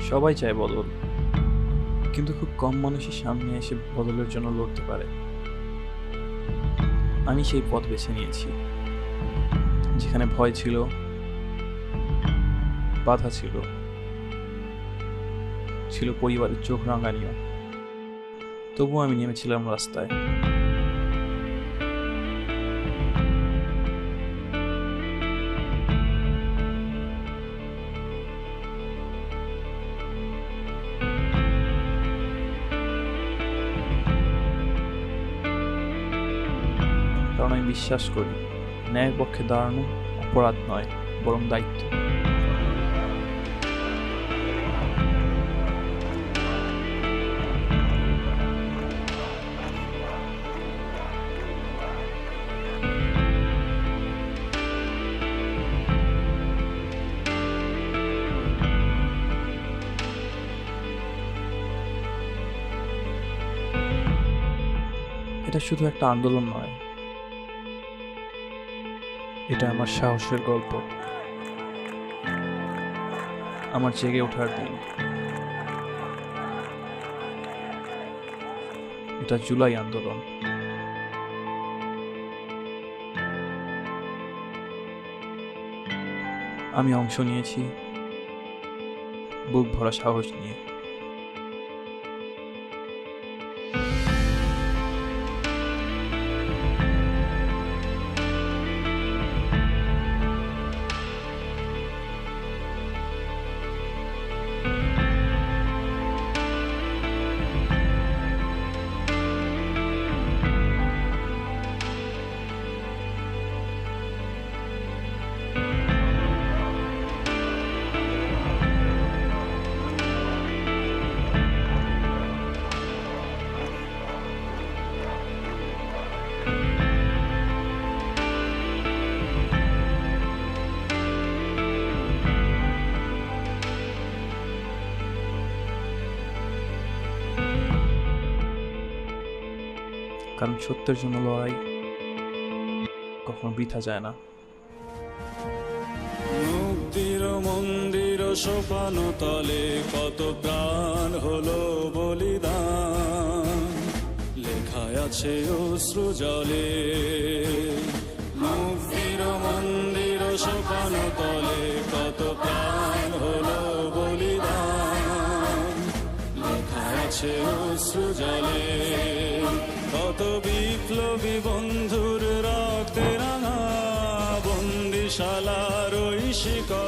সবাই চায় বদল, কিন্তু খুব কম মানুষই সামনে এসে বদলের জন্য লড়তে পারে। আমি সেই পথ বেছে নিয়েছি, যেখানে ভয় ছিল, বাধা ছিল, ছিল পরিবারের চোখ রাঙানিও। তবুও আমি নেমেছিলাম রাস্তায়। কারণ আমি বিশ্বাস করি, ন্যায়ের পক্ষে দাঁড়ানো অপরাধ নয়, বরং দায়িত্ব। এটা শুধু একটা আন্দোলন নয়, এটা আমার সাহসের গল্প, আমার জেগে ওঠার দিন। এটা জুলাই আন্দোলন। আমি অংশ নিয়েছি বুক ভরা সাহস নিয়ে। কারণ সত্যের জন্য লড়াই কখনো বৃথা যায় না। মুক্তির মন্দির সোপান তলে কত প্রাণ হলো বলিদান, লেখায় আছে অশ্রু জলে। মুক্তির মন্দির সোপান তলে কত প্রাণ হলো বলিদান, লেখায় আছে অশ্রু জলে। কত বিপ্লবী বন্ধুর রক্তে রাঙা বন্দিশালার ওই শিকল